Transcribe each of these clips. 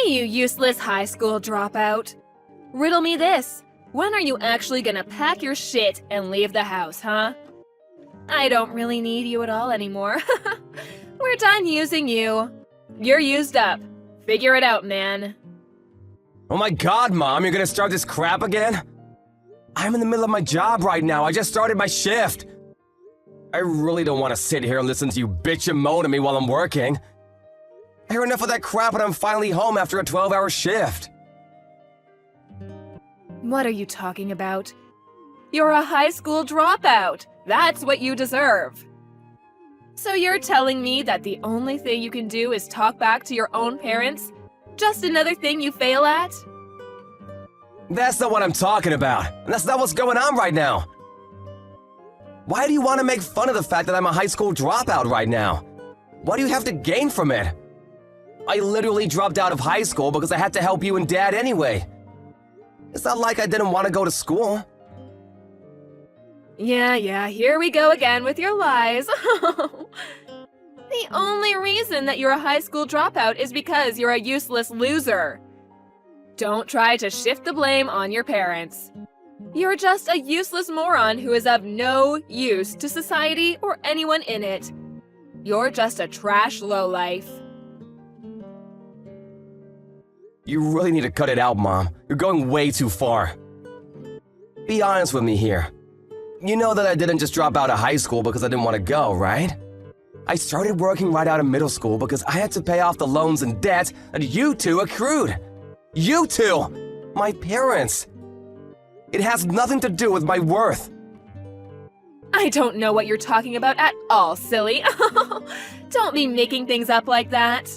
Hey, you useless high school dropout. Riddle me this. When are you actually gonna pack your shit and leave the house, huh? I don't really need you at all anymore. We're done using you. You're used up. Figure it out, man. Oh my god, Mom, you're gonna start this crap again? I'm in the middle of my job right now. I just started my shift. I really don't want to sit here and listen to you bitch and moan at me while I'm working. I hear enough of that crap and I'm finally home after a 12-hour shift. What are you talking about? You're a high school dropout. That's what you deserve. So you're telling me that the only thing you can do is talk back to your own parents? Just another thing you fail at? That's not what I'm talking about, and that's not what's going on right now. Why do you want to make fun of the fact that I'm a high school dropout right now? What do you have to gain from it? I literally dropped out of high school because I had to help you and Dad anyway. It's not like I didn't want to go to school. Yeah, here we go again with your lies. The only reason that you're a high school dropout is because you're a useless loser. Don't try to shift the blame on your parents. You're just a useless moron who is of no use to society or anyone in it. You're just a trash lowlife. You really need to cut it out, Mom. You're going way too far. Be honest with me here. You know that I didn't just drop out of high school because I didn't want to go, right? I started working right out of middle school because I had to pay off the loans and debts that you two accrued. You two! My parents! It has nothing to do with my worth. I don't know what you're talking about at all, silly. Don't be making things up like that.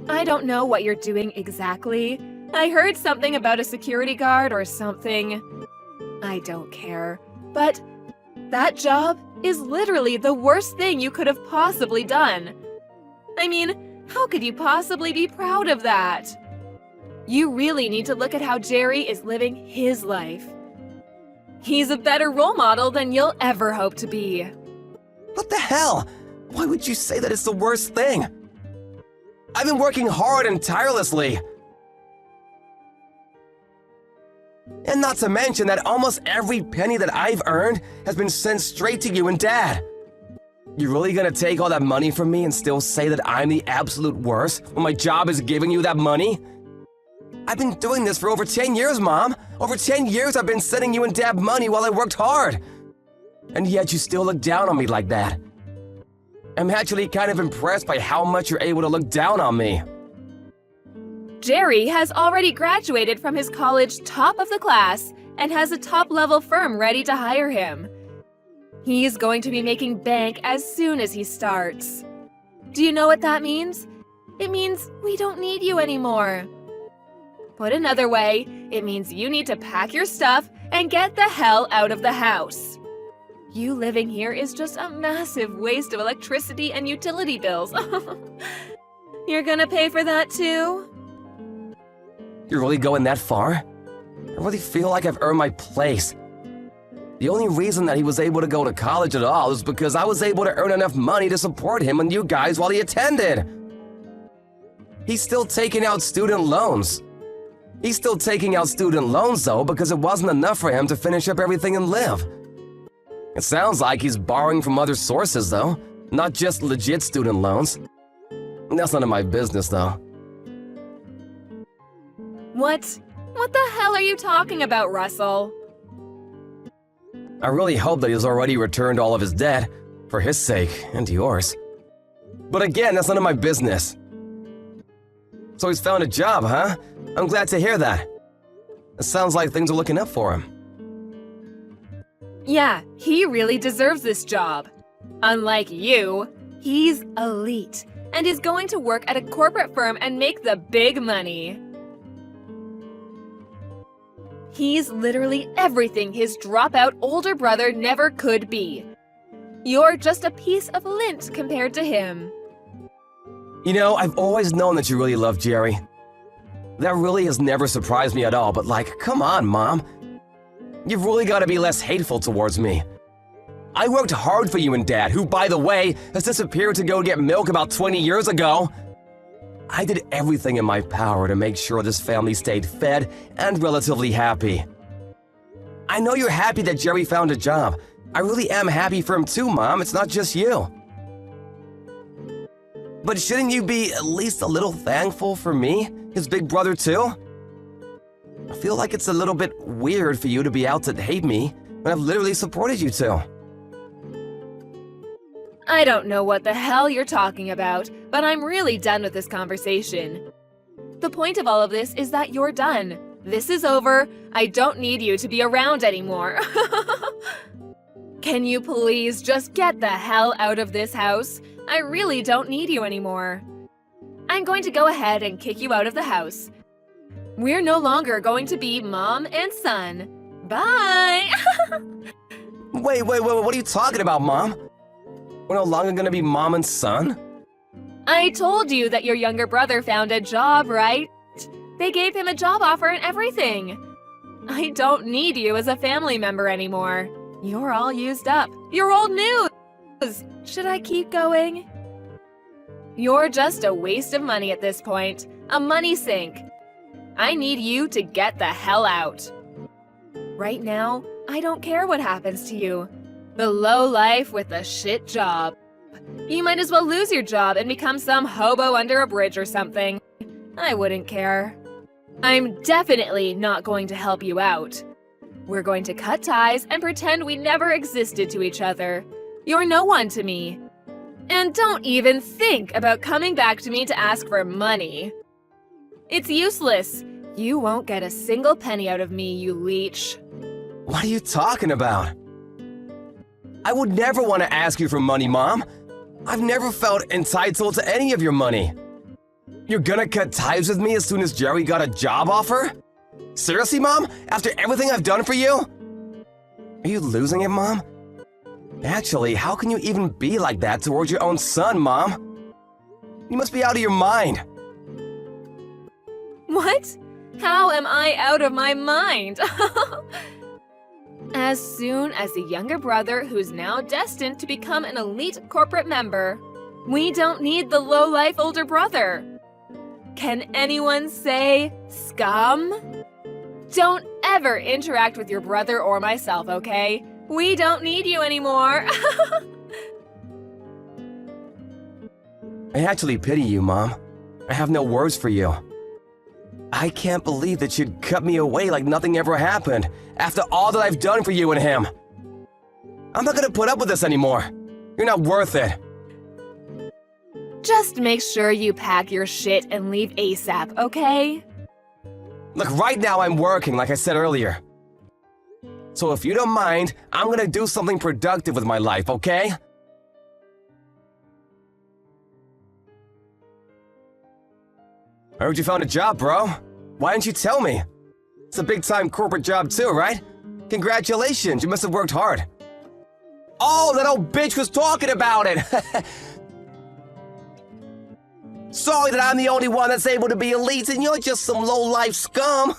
I don't know what you're doing exactly. I heard something about a security guard or something. I don't care. But that job is literally the worst thing you could have possibly done. I mean, how could you possibly be proud of that? You really need to look at how Jerry is living his life. He's a better role model than you'll ever hope to be. What the hell? Why would you say that it's the worst thing? I've been working hard and tirelessly. And not to mention that almost every penny that I've earned has been sent straight to you and Dad. You really gonna take all that money from me and still say that I'm the absolute worst when my job is giving you that money? I've been doing this for over 10 years, Mom. Over 10 years I've been sending you and Dad money while I worked hard. And yet you still look down on me like that. I'm actually kind of impressed by how much you're able to look down on me. Jerry has already graduated from his college top of the class and has a top-level firm ready to hire him. He's going to be making bank as soon as he starts. Do you know what that means? It means we don't need you anymore. Put another way, it means you need to pack your stuff and get the hell out of the house. You living here is just a massive waste of electricity and utility bills. You're gonna pay for that too? You're really going that far? I really feel like I've earned my place. The only reason that he was able to go to college at all is because I was able to earn enough money to support him and you guys while he attended. He's still taking out student loans. He's still taking out student loans though because it wasn't enough for him to finish up everything and live. It sounds like he's borrowing from other sources though, not just legit student loans. That's none of my business though. What the hell are you talking about, Russell? I really hope that he's already returned all of his debt, for his sake and yours. But again, that's none of my business. So he's found a job, huh? I'm glad to hear that. It sounds like things are looking up for him. Yeah, he really deserves this job. Unlike you, he's elite and is going to work at a corporate firm and make the big money. He's literally everything his dropout older brother never could be. You're just a piece of lint compared to him. You know, I've always known that you really love Jerry. That really has never surprised me at all, but like, come on, Mom. You've really got to be less hateful towards me. I worked hard for you and Dad, who, by the way, has disappeared to go get milk about 20 years ago. I did everything in my power to make sure this family stayed fed and relatively happy. I know you're happy that Jerry found a job. I really am happy for him too, Mom. It's not just you. But shouldn't you be at least a little thankful for me, his big brother too? I feel like it's a little bit weird for you to be out to hate me when I've literally supported you two. I don't know what the hell you're talking about, but I'm really done with this conversation. The point of all of this is that you're done. This is over. I don't need you to be around anymore. Can you please just get the hell out of this house? I really don't need you anymore. I'm going to go ahead and kick you out of the house. We're no longer going to be mom and son. Bye! Wait, what are you talking about, Mom? We're no longer gonna be mom and son? I told you that your younger brother found a job, right? They gave him a job offer and everything. I don't need you as a family member anymore. You're all used up. You're old news. Should I keep going? You're just a waste of money at this point. A money sink. I need you to get the hell out. Right now, I don't care what happens to you. The low life with the shit job. You might as well lose your job and become some hobo under a bridge or something. I wouldn't care. I'm definitely not going to help you out. We're going to cut ties and pretend we never existed to each other. You're no one to me. And don't even think about coming back to me to ask for money. It's useless. You won't get a single penny out of me, you leech. What are you talking about? I would never want to ask you for money, Mom. I've never felt entitled to any of your money. You're gonna cut ties with me as soon as Jerry got a job offer? Seriously, Mom? After everything I've done for you? Are you losing it, Mom? Actually, how can you even be like that towards your own son, Mom? You must be out of your mind. What? How am I out of my mind? As soon as the younger brother who's now destined to become an elite corporate member, we don't need the low-life older brother. Can anyone say scum? Don't ever interact with your brother or myself, okay? We don't need you anymore. I actually pity you, Mom. I have no words for you. I can't believe that you'd cut me away like nothing ever happened after all that I've done for you and him. I'm not gonna put up with this anymore. You're not worth it. Just make sure you pack your shit and leave ASAP, okay? Look, right now I'm working, like I said earlier. So if you don't mind, I'm gonna do something productive with my life, okay? I heard you found a job, bro. Why didn't you tell me? It's a big-time corporate job too, right? Congratulations, you must have worked hard. Oh, that old bitch was talking about it! Sorry that I'm the only one that's able to be elite and you're just some low-life scum.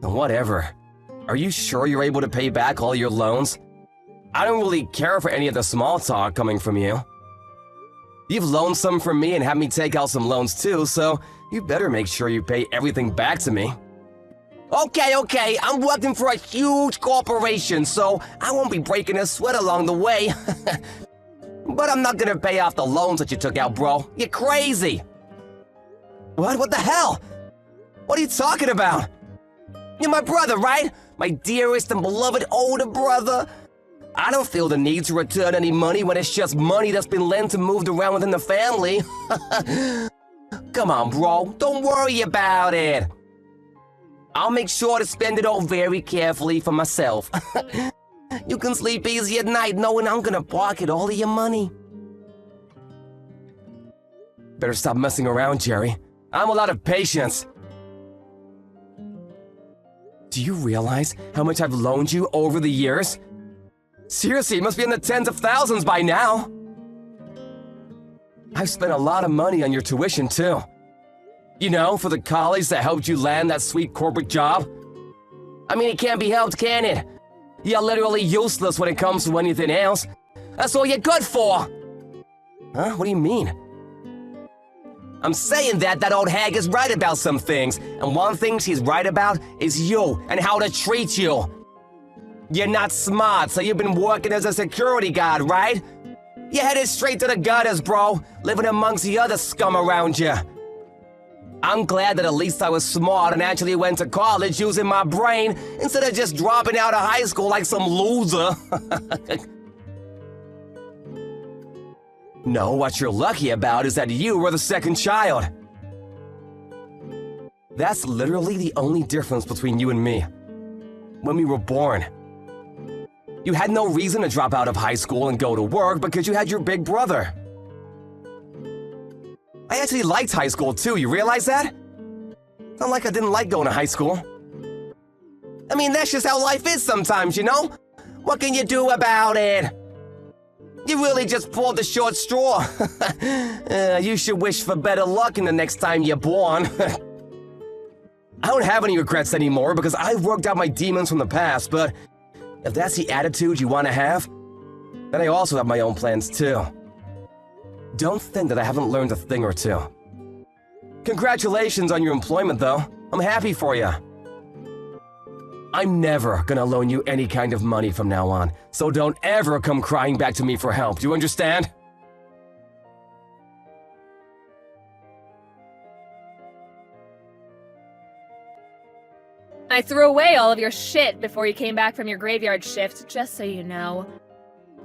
Whatever. Are you sure you're able to pay back all your loans? I don't really care for any of the small talk coming from you. You've loaned some from me and had me take out some loans too, so you better make sure you pay everything back to me. Okay, I'm working for a huge corporation, so I won't be breaking a sweat along the way. But I'm not gonna pay off the loans that you took out, bro. You're crazy. What the hell? What are you talking about? You're my brother, right? My dearest and beloved older brother. I don't feel the need to return any money when it's just money that's been lent and moved around within the family. Come on, bro. Don't worry about it. I'll make sure to spend it all very carefully for myself. You can sleep easy at night knowing I'm gonna pocket all of your money. Better stop messing around, Jerry. I'm all out of patience. Do you realize how much I've loaned you over the years? Seriously, it must be in the tens of thousands by now. I've spent a lot of money on your tuition, too. You know, for the college that helped you land that sweet corporate job. I mean, it can't be helped, can it? You're literally useless when it comes to anything else. That's all you're good for! Huh? What do you mean? I'm saying that old hag is right about some things, and one thing she's right about is you and how to treat you. You're not smart, so you've been working as a security guard, right? You're headed straight to the gutters, bro, living amongst the other scum around you. I'm glad that at least I was smart and actually went to college using my brain instead of just dropping out of high school like some loser. No, what you're lucky about is that you were the second child. That's literally the only difference between you and me. When we were born. You had no reason to drop out of high school and go to work because you had your big brother. I actually liked high school too, you realize that? It's not like I didn't like going to high school. I mean, that's just how life is sometimes, you know? What can you do about it? You really just pulled the short straw. You should wish for better luck in the next time you're born. I don't have any regrets anymore because I've worked out my demons from the past, but if that's the attitude you want to have, then I also have my own plans too. Don't think that I haven't learned a thing or two. Congratulations on your employment, though. I'm happy for you. I'm never gonna loan you any kind of money from now on, so don't ever come crying back to me for help. Do you understand? I threw away all of your shit before you came back from your graveyard shift, just so you know.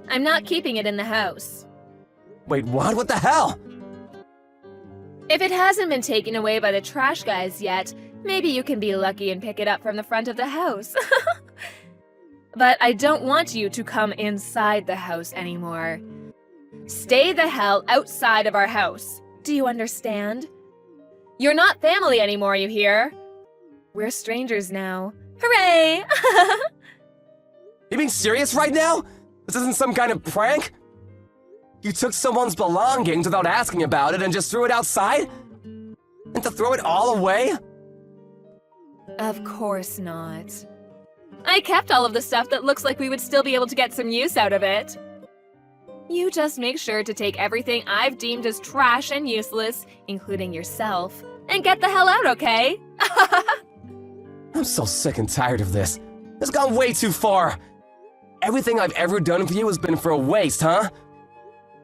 I'm not keeping it in the house. Wait, what? What the hell? If it hasn't been taken away by the trash guys yet, maybe you can be lucky and pick it up from the front of the house. But I don't want you to come inside the house anymore. Stay the hell outside of our house. Do you understand? You're not family anymore, you hear? We're strangers now. Hooray! You being serious right now? This isn't some kind of prank? You took someone's belongings without asking about it and just threw it outside? And to throw it all away? Of course not. I kept all of the stuff that looks like we would still be able to get some use out of it. You just make sure to take everything I've deemed as trash and useless, including yourself, and get the hell out, okay? I'm so sick and tired of this. It's gone way too far. Everything I've ever done for you has been for a waste, huh?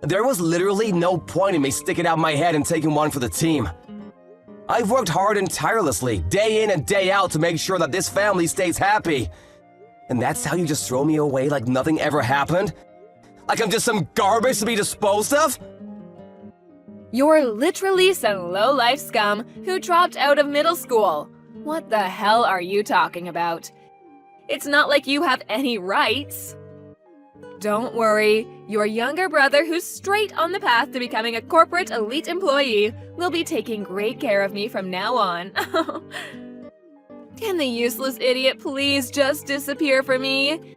There was literally no point in me sticking out my head and taking one for the team. I've worked hard and tirelessly, day in and day out, to make sure that this family stays happy. And that's how you just throw me away like nothing ever happened? Like I'm just some garbage to be disposed of? You're literally some low-life scum who dropped out of middle school. What the hell are you talking about? It's not like you have any rights. Don't worry, your younger brother, who's straight on the path to becoming a corporate elite employee, will be taking great care of me from now on. Can the useless idiot please just disappear for me?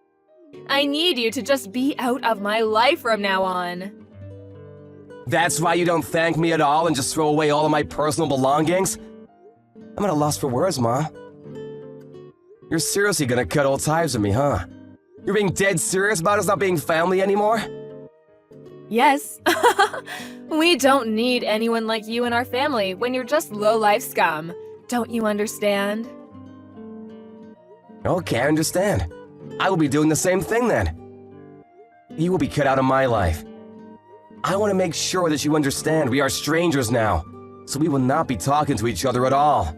I need you to just be out of my life from now on. That's why you don't thank me at all and just throw away all of my personal belongings? I'm at a loss for words, Ma. You're seriously gonna cut all ties with me, huh? You're being dead serious about us not being family anymore? Yes. We don't need anyone like you in our family when you're just low-life scum. Don't you understand? Okay, I understand. I will be doing the same thing then. You will be cut out of my life. I want to make sure that you understand we are strangers now, so we will not be talking to each other at all.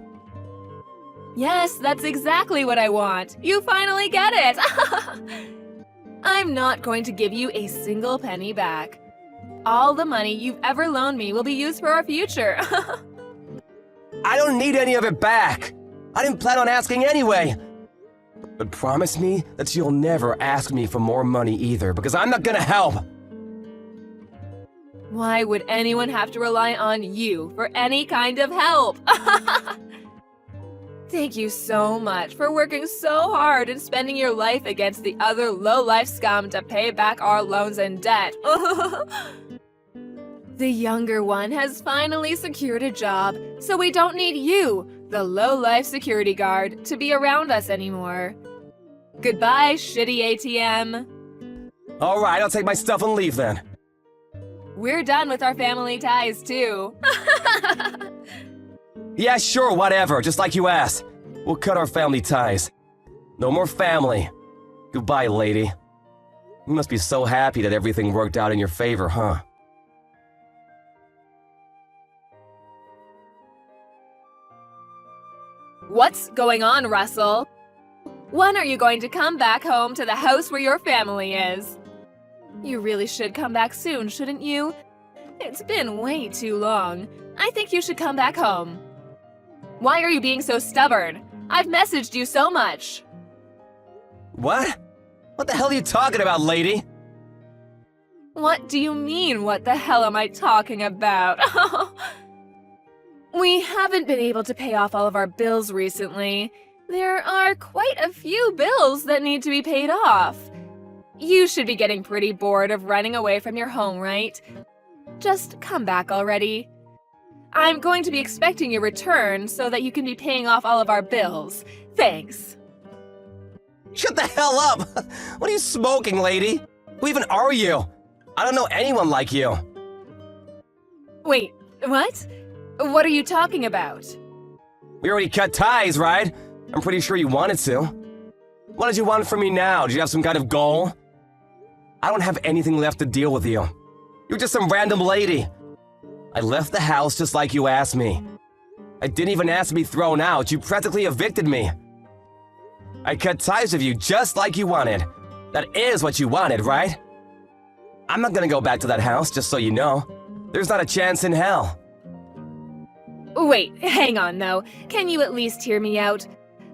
Yes, that's exactly what I want. You finally get it. I'm not going to give you a single penny back. All the money you've ever loaned me will be used for our future. I don't need any of it back. I didn't plan on asking anyway. But promise me that you'll never ask me for more money either, because I'm not gonna help. Why would anyone have to rely on you for any kind of help? Thank you so much for working so hard and spending your life against the other low-life scum to pay back our loans and debt. The younger one has finally secured a job, so we don't need you, the low-life security guard, to be around us anymore. Goodbye, shitty ATM. Alright, I'll take my stuff and leave then. We're done with our family ties, too. Yeah, sure, whatever, just like you asked. We'll cut our family ties. No more family. Goodbye, lady. You must be so happy that everything worked out in your favor, huh? What's going on, Russell? When are you going to come back home to the house where your family is? You really should come back soon, shouldn't you? It's been way too long. I think you should come back home. Why are you being so stubborn? I've messaged you so much. What? What the hell are you talking about, lady? What do you mean, what the hell am I talking about? We haven't been able to pay off all of our bills recently. There are quite a few bills that need to be paid off. You should be getting pretty bored of running away from your home, right? Just come back already. I'm going to be expecting your return so that you can be paying off all of our bills. Thanks. Shut the hell up! What are you smoking, lady? Who even are you? I don't know anyone like you. Wait, what? What are you talking about? We already cut ties, right? I'm pretty sure you wanted to. What did you want from me now? Did you have some kind of goal? I don't have anything left to deal with you. You're just some random lady. I left the house just like you asked me. I didn't even ask to be thrown out. You practically evicted me. I cut ties with you just like you wanted. That is what you wanted, right? I'm not gonna go back to that house, just so you know. There's not a chance in hell. Wait, hang on though. Can you at least hear me out?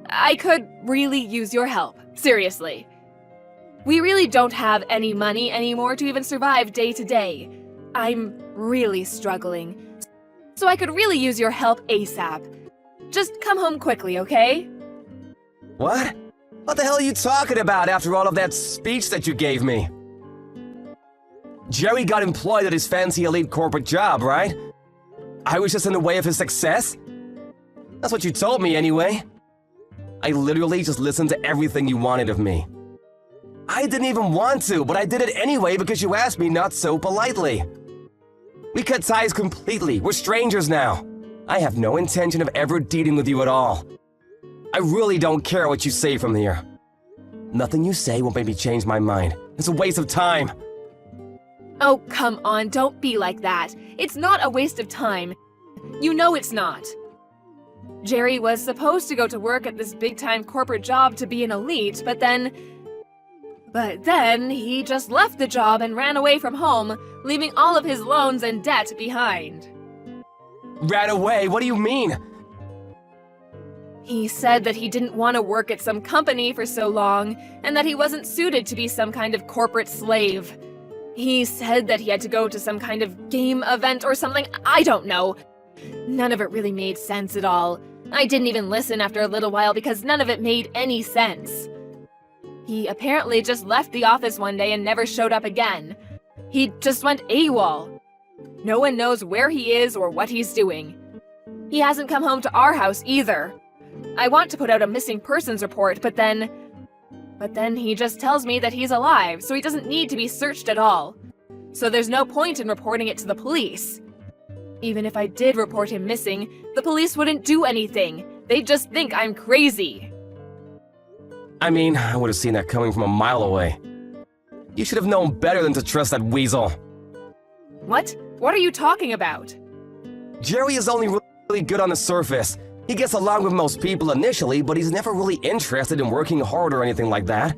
I could really use your help. Seriously. We really don't have any money anymore to even survive day to day. I'm really struggling. So I could really use your help ASAP. Just come home quickly, okay? What? What the hell are you talking about after all of that speech that you gave me? Jerry got employed at his fancy elite corporate job, right? I was just in the way of his success? That's what you told me anyway. I literally just listened to everything you wanted of me. I didn't even want to, but I did it anyway because you asked me not so politely. We cut ties completely. We're strangers now. I have no intention of ever dealing with you at all. I really don't care what you say from here. Nothing you say will make me change my mind. It's a waste of time. Oh, come on, don't be like that. It's not a waste of time. You know it's not. Jerry was supposed to go to work at this big-time corporate job to be an elite, but then he just left the job and ran away from home, leaving all of his loans and debt behind. Ran away? What do you mean? He said that he didn't want to work at some company for so long, and that he wasn't suited to be some kind of corporate slave. He said that he had to go to some kind of game event or something, I don't know. None of it really made sense at all. I didn't even listen after a little while because none of it made any sense. He apparently just left the office one day and never showed up again. He just went AWOL. No one knows where he is or what he's doing. He hasn't come home to our house either. I want to put out a missing persons report, but then he just tells me that he's alive, so he doesn't need to be searched at all. So there's no point in reporting it to the police. Even if I did report him missing, the police wouldn't do anything. They'd just think I'm crazy. I mean, I would have seen that coming from a mile away. You should have known better than to trust that weasel. What? What are you talking about? Jerry is only really good on the surface. He gets along with most people initially, but he's never really interested in working hard or anything like that.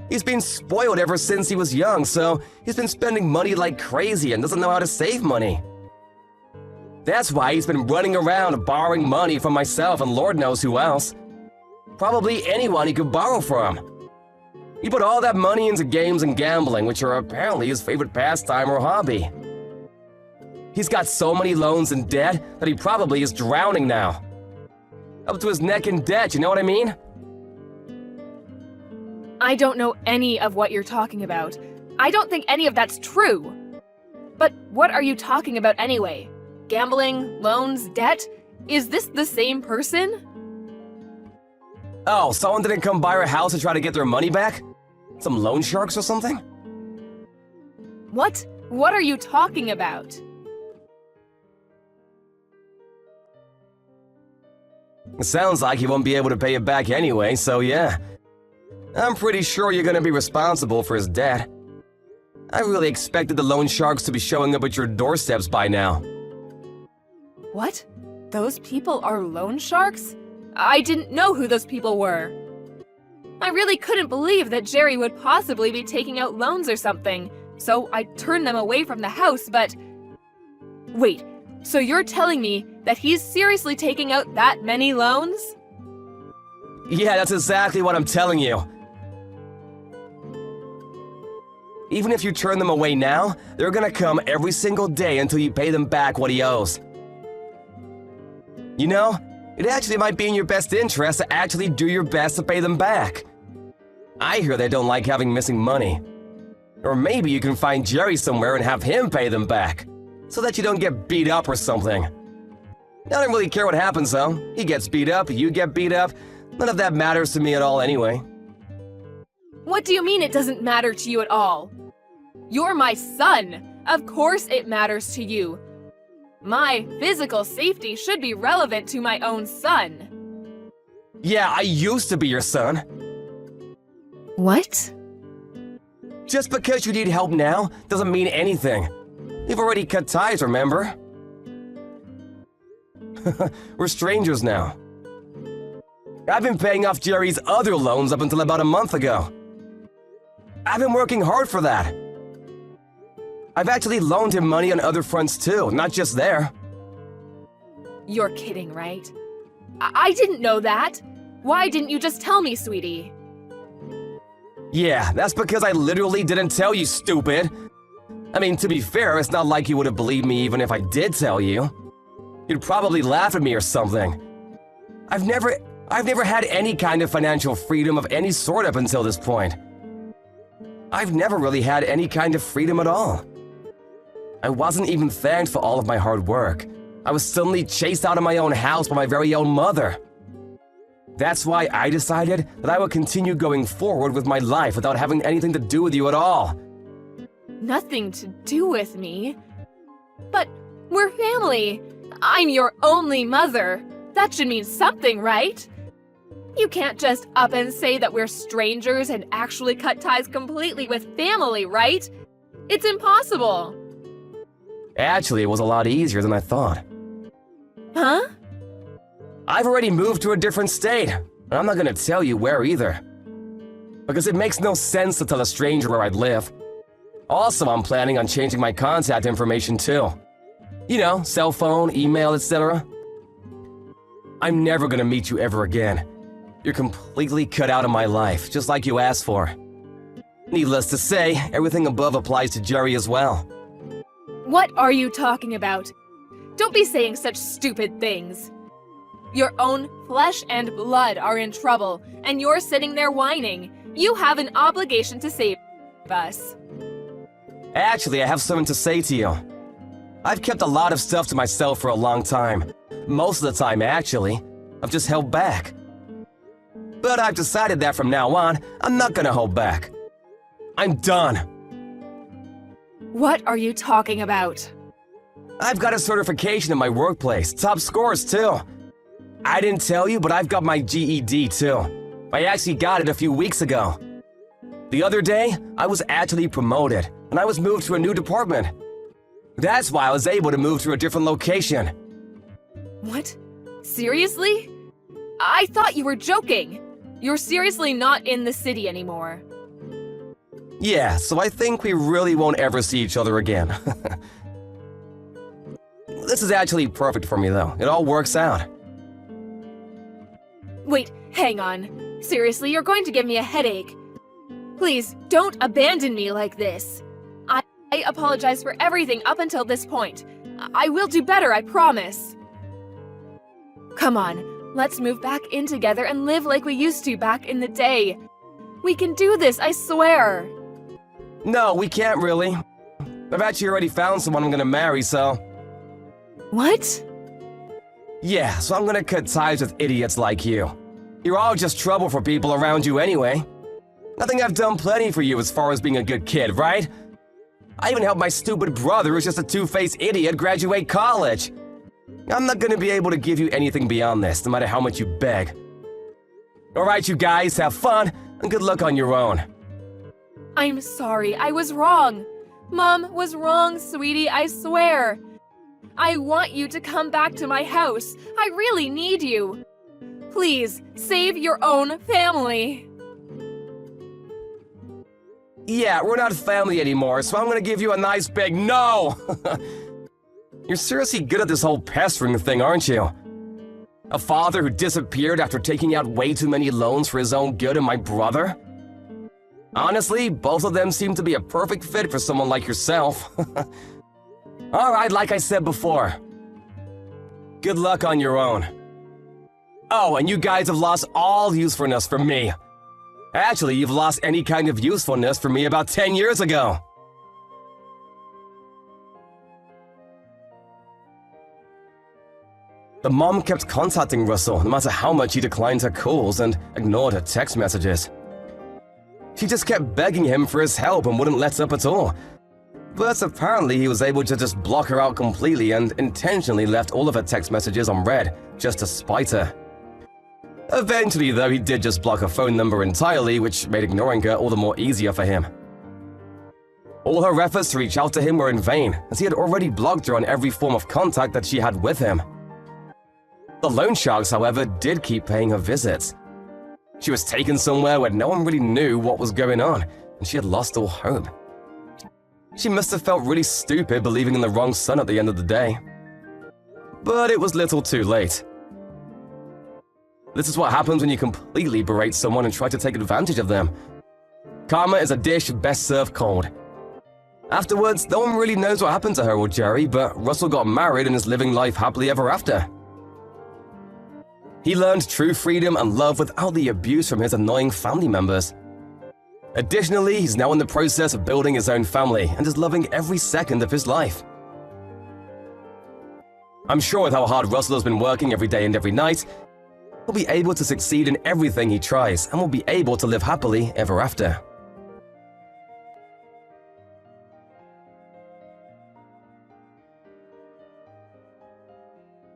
He's been spoiled ever since he was young, so he's been spending money like crazy and doesn't know how to save money. That's why he's been running around borrowing money from myself and Lord knows who else. Probably anyone he could borrow from. He put all that money into games and gambling, which are apparently his favorite pastime or hobby. He's got so many loans and debt that he probably is drowning now. Up to his neck in debt, you know what I mean? I don't know any of what you're talking about. I don't think any of that's true. But what are you talking about anyway? Gambling, loans, debt? Is this the same person? Oh, someone didn't come by our house to try to get their money back? Some loan sharks or something? What? What are you talking about? It sounds like he won't be able to pay it back anyway, so yeah. I'm pretty sure you're gonna be responsible for his debt. I really expected the loan sharks to be showing up at your doorsteps by now. What? Those people are loan sharks? I didn't know who those people were. I really couldn't believe that Jerry would possibly be taking out loans or something, so I turned them away from the house, but... Wait, so you're telling me that he's seriously taking out that many loans? Yeah, that's exactly what I'm telling you. Even if you turn them away now, they're gonna come every single day until you pay them back what he owes. You know, it actually might be in your best interest to actually do your best to pay them back. I hear they don't like having missing money. Or maybe you can find Jerry somewhere and have him pay them back, so that you don't get beat up or something. I don't really care what happens though. He gets beat up, you get beat up. None of that matters to me at all anyway. What do you mean it doesn't matter to you at all? You're my son. Of course it matters to you. My physical safety should be relevant to my own son. Yeah, I used to be your son. What? Just because you need help now doesn't mean anything. We've already cut ties, remember? We're strangers now. I've been paying off Jerry's other loans up until about a month ago. I've been working hard for that. I've actually loaned him money on other fronts too, not just there. You're kidding, right? I didn't know that. Why didn't you just tell me, sweetie? Yeah, that's because I literally didn't tell you, stupid. I mean, to be fair, it's not like you would have believed me even if I did tell you. You'd probably laugh at me or something. I've never had any kind of financial freedom of any sort up until this point. I've never really had any kind of freedom at all. I wasn't even thanked for all of my hard work. I was suddenly chased out of my own house by my very own mother. That's why I decided that I would continue going forward with my life without having anything to do with you at all. Nothing to do with me? But we're family. I'm your only mother. That should mean something, right? You can't just up and say that we're strangers and actually cut ties completely with family, right? It's impossible. Actually, it was a lot easier than I thought. Huh? I've already moved to a different state, and I'm not gonna tell you where either. Because it makes no sense to tell a stranger where I'd live. Also, I'm planning on changing my contact information too. You know, cell phone, email, etc. I'm never gonna meet you ever again. You're completely cut out of my life, just like you asked for. Needless to say, everything above applies to Jerry as well. What are you talking about? Don't be saying such stupid things. Your own flesh and blood are in trouble, and you're sitting there whining. You have an obligation to save us. Actually, I have something to say to you. I've kept a lot of stuff to myself for a long time. Most of the time, actually. I've just held back. But I've decided that from now on, I'm not gonna hold back. I'm done. What are you talking about? I've got a certification in my workplace, top scores too. I didn't tell you, but I've got my GED too. I actually got it a few weeks ago. The other day, I was actually promoted, and I was moved to a new department. That's why I was able to move to a different location. What? Seriously? I thought you were joking. You're seriously not in the city anymore. Yeah, so I think we really won't ever see each other again. This is actually perfect for me though. It all works out. Wait, hang on. Seriously, you're going to give me a headache. Please, don't abandon me like this. I apologize for everything up until this point. I will do better, I promise. Come on, let's move back in together and live like we used to back in the day. We can do this, I swear. No, we can't really. I've actually already found someone I'm gonna marry, so... What? Yeah, so I'm gonna cut ties with idiots like you. You're all just trouble for people around you anyway. I think I've done plenty for you as far as being a good kid, right? I even helped my stupid brother, who's just a two-faced idiot, graduate college. I'm not gonna be able to give you anything beyond this, no matter how much you beg. Alright, you guys, have fun, and good luck on your own. I'm sorry, I was wrong. Mom was wrong, sweetie, I swear. I want you to come back to my house. I really need you. Please, save your own family. Yeah, we're not family anymore, so I'm gonna give you a nice big no! You're seriously good at this whole pestering thing, aren't you? A father who disappeared after taking out way too many loans for his own good and my brother? Honestly, both of them seem to be a perfect fit for someone like yourself. Alright, like I said before. Good luck on your own. Oh, and you guys have lost all usefulness for me. Actually, you've lost any kind of usefulness for me about 10 years ago. The mom kept contacting Russell no matter how much he declined her calls and ignored her text messages. She just kept begging him for his help and wouldn't let up at all. But apparently he was able to just block her out completely and intentionally left all of her text messages unread, just to spite her. Eventually, though, he did just block her phone number entirely, which made ignoring her all the more easier for him. All her efforts to reach out to him were in vain, as he had already blocked her on every form of contact that she had with him. The loan sharks, however, did keep paying her visits. She was taken somewhere where no one really knew what was going on, and she had lost all hope. She must have felt really stupid believing in the wrong son at the end of the day. But it was little too late. This is what happens when you completely berate someone and try to take advantage of them. Karma is a dish best served cold. Afterwards, no one really knows what happened to her or Jerry, but Russell got married and is living life happily ever after. He learned true freedom and love without the abuse from his annoying family members. Additionally, he's now in the process of building his own family and is loving every second of his life. I'm sure with how hard Russell has been working every day and every night, he'll be able to succeed in everything he tries and will be able to live happily ever after.